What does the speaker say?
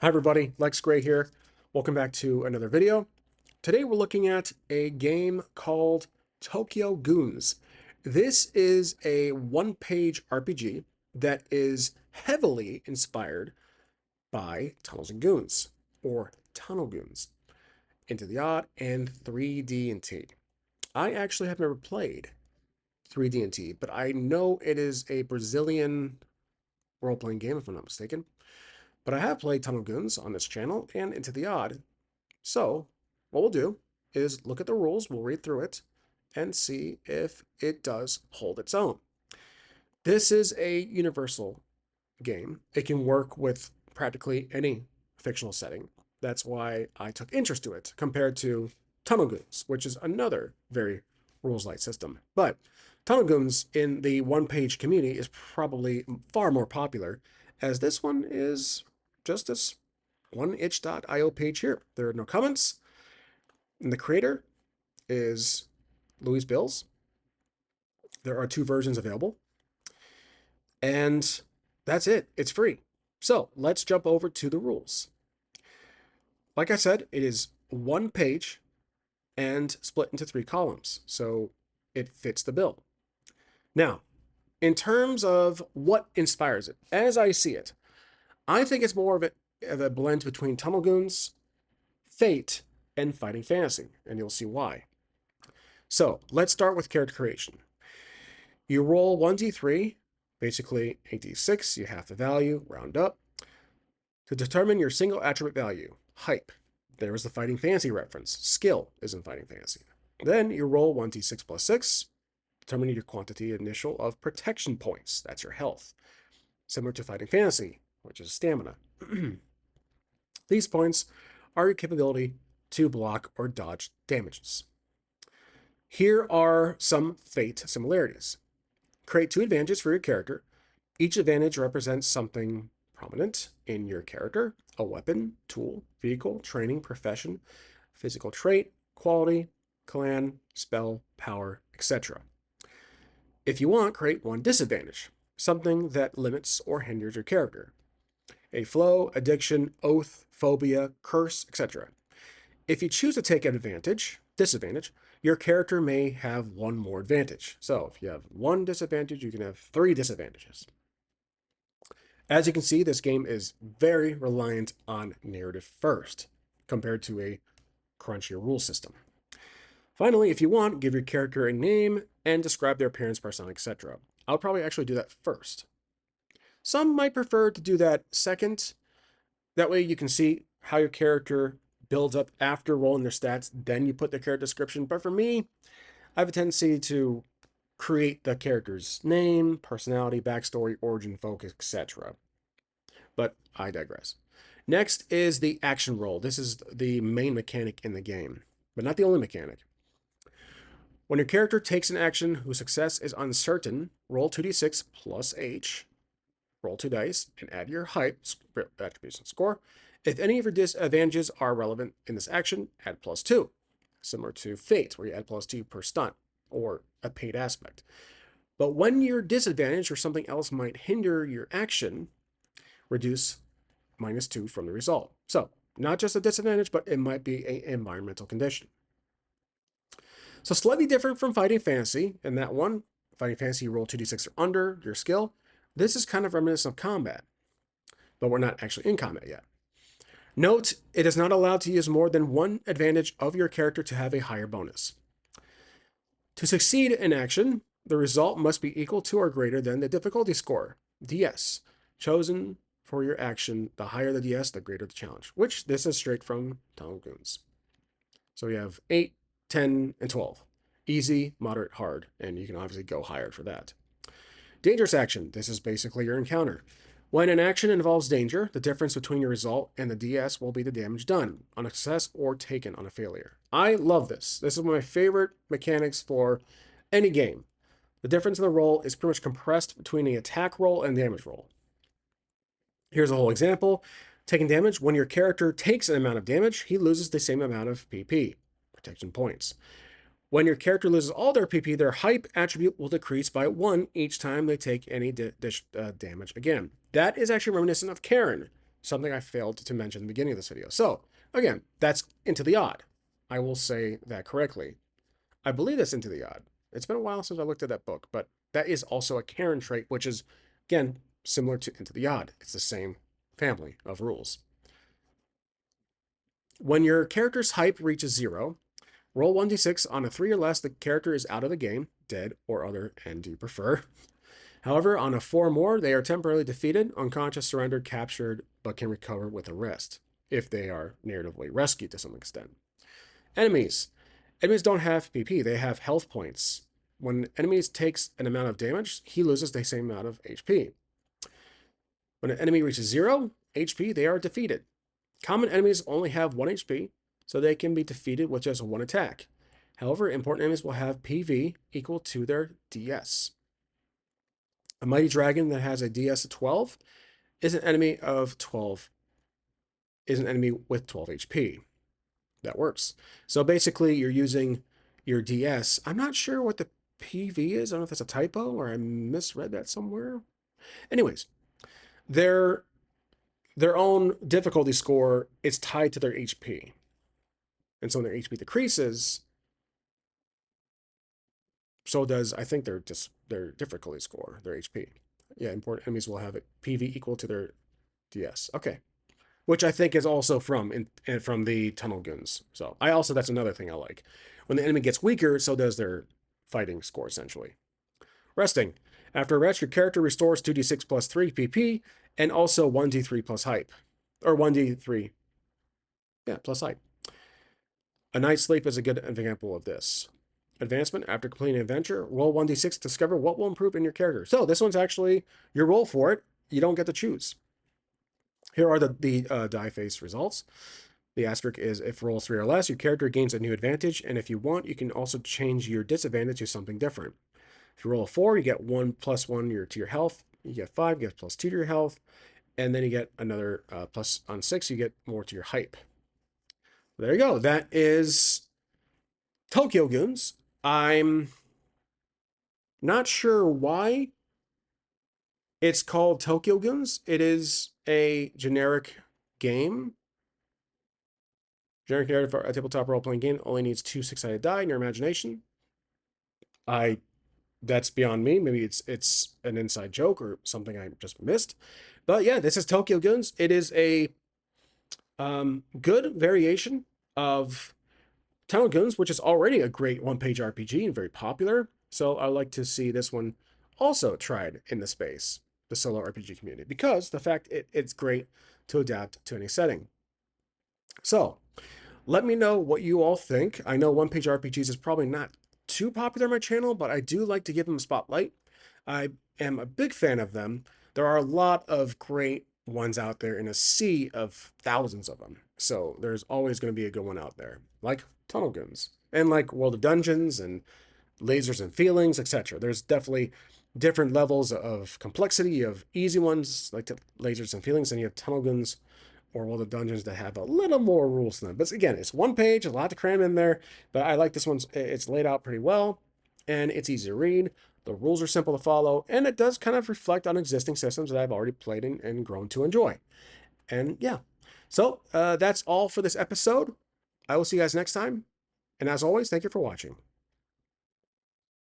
Hi everybody, Lex Gray here. Welcome back to another video. Today we're looking at a game called TOYKO Goons. This is a one-page RPG that is heavily inspired by Tunnels and Goons, or Tunnel Goons, Into the Odd, and 3D&T. I actually have never played 3D&T, but I know it is a Brazilian role-playing game, if I'm not mistaken. But I have played Tunnel Goons on this channel and Into the Odd. So what we'll do is look at the rules, we'll read through it, and see if it does hold its own. This is a universal game. It can work with practically any fictional setting. That's why I took interest to it compared to Tunnel Goons, which is another very rules-light system. But Tunnel Goons in the one-page community is probably far more popular, as this one is just this one itch.io page here. There are no comments, and the creator is Louis Bills. There are 2 versions available, and that's it. It's free. So let's jump over to the rules. Like I said, it is one page and split into 3 columns, so it fits the bill. Now, in terms of what inspires it, as I see it, I think it's more of a blend between Tunnel Goons, Fate, and Fighting Fantasy, and you'll see why. So let's start with character creation. You roll 1d3, basically a d6, you have the value, round up, to determine your single attribute value. Hype, there was the Fighting Fantasy reference. Skill is in Fighting Fantasy. Then you roll 1d6 plus 6, determining your quantity initial of protection points. That's your health. Similar to Fighting Fantasy, which is stamina. These points are your capability to block or dodge damages. Here are some Fate similarities. Create 2 advantages for your character. Each advantage represents something prominent in your character: a weapon, tool, vehicle, training, profession, physical trait, quality, clan, spell, power, etc. If you want, create 1 disadvantage, something that limits or hinders your character: a flow, addiction, oath, phobia, curse, etc. If you choose to take an disadvantage, your character may have 1 more advantage. So if you have 1 disadvantage, you can have 3 disadvantages. As you can see, this game is very reliant on narrative first, compared to a crunchier rule system. Finally, if you want, give your character a name and describe their appearance, personality, etc. I'll probably actually do that first. Some might prefer to do that second. That way you can see how your character builds up after rolling their stats, then you put the character description. But for me, I have a tendency to create the character's name, personality, backstory, origin, focus, etc. But I digress. Next is the action roll. This is the main mechanic in the game, but not the only mechanic. When your character takes an action whose success is uncertain, roll 2d6 plus H, roll 2 dice, and add your hype attributes and score. If any of your disadvantages are relevant in this action, add +2. Similar to Fate, where you add +2 per stunt, or a paid aspect. But when you're disadvantaged or something else might hinder your action, reduce -2 from the result. So, not just a disadvantage, but it might be an environmental condition. So slightly different from Fighting Fantasy. In that one, Fighting Fantasy, you roll 2d6 or under your skill. This is kind of reminiscent of combat, but we're not actually in combat yet. Note, it is not allowed to use more than 1 advantage of your character to have a higher bonus. To succeed in action, the result must be equal to or greater than the difficulty score, DS, chosen for your action. The higher the DS, the greater the challenge, which this is straight from Tunnel Goons. So we have 8, 10, and 12. Easy, moderate, hard, and you can obviously go higher for that. Dangerous action. This is basically your encounter. When an action involves danger, the difference between your result and the DS will be the damage done on a success or taken on a failure. I love this. This is one of my favorite mechanics for any game. The difference in the roll is pretty much compressed between the attack roll and damage roll. Here's a whole example. Taking damage. When your character takes an amount of damage, he loses the same amount of PP, protection points. When your character loses all their PP, their hype attribute will decrease by 1 each time they take any damage again. That is actually reminiscent of Karen something I failed to mention in the beginning of this video. So, again, that's Into the Odd. I will say that correctly. I believe that's Into the Odd. It's been a while since I looked at that book, but that is also a Karen trait, which is, again, similar to Into the Odd. It's the same family of rules. When your character's hype reaches 0, roll 1d6. On a 3 or less, the character is out of the game, dead, or other end you prefer. However, on a 4 or more, they are temporarily defeated, unconscious, surrendered, captured, but can recover with a rest, if they are narratively rescued to some extent. Enemies. Enemies don't have PP, they have health points. When enemies takes an amount of damage, he loses the same amount of HP. When an enemy reaches 0 HP, they are defeated. Common enemies only have 1 HP, so they can be defeated with just 1 attack. However, important enemies will have PV equal to their DS. A mighty dragon that has a DS of 12 is an enemy of 12, is an enemy with 12 HP. That works. So basically, you're using your DS. I'm not sure what the PV is. I don't know if that's a typo or I misread that somewhere. Anyways, their own difficulty score is tied to their HP. And so when their HP decreases, so does, I think, their difficulty score, their HP. Yeah, important enemies will have a PV equal to their DS. Okay. Which I think is also from the Tunnel Goons. So that's another thing I like. When the enemy gets weaker, so does their fighting score, essentially. Resting. After a rest, your character restores 2d6 plus 3 PP, and also 1d3 plus hype. Or 1d3, yeah, plus hype. A night's sleep is a good example of this. Advancement. After completing an adventure, roll 1d6 to discover what will improve in your character. So this one's actually your roll for it. You don't get to choose. Here are the die face results. The asterisk is if rolls 3 or less, your character gains a new advantage, and if you want, you can also change your disadvantage to something different. If you roll a 4, you get 1 plus 1 to your health. You get 5, you get plus 2 to your health, and then you get another plus on 6, you get more to your hype. There you go. That is TOYKO Goons. I'm not sure why it's called TOYKO Goons. It is a generic game. Generic narrative for a tabletop role-playing game only needs 2 6-sided die in your imagination. That's beyond me. Maybe it's an inside joke or something I just missed. But yeah, this is TOYKO Goons. It is a good variation of Tunnel Goons, which is already a great one-page RPG and very popular. So I like to see this one also tried in the space, the solo RPG community, because the fact it's great to adapt to any setting. So let me know what you all think. I know one-page RPGs is probably not too popular on my channel, but I do like to give them a spotlight. I am a big fan of them. There are a lot of great ones out there in a sea of thousands of them. So there's always going to be a good one out there, like Tunnel Goons and like World of Dungeons and Lasers and Feelings, etc. There's definitely different levels of complexity. You have easy ones like Lasers and Feelings, and you have Tunnel Goons or World of Dungeons that have a little more rules to them. But again, it's one page, a lot to cram in there. But I like this one. It's laid out pretty well, and it's easy to read. The rules are simple to follow, and it does kind of reflect on existing systems that I've already played and grown to enjoy. And yeah, so that's all for this episode. I will see you guys next time. And as always, thank you for watching.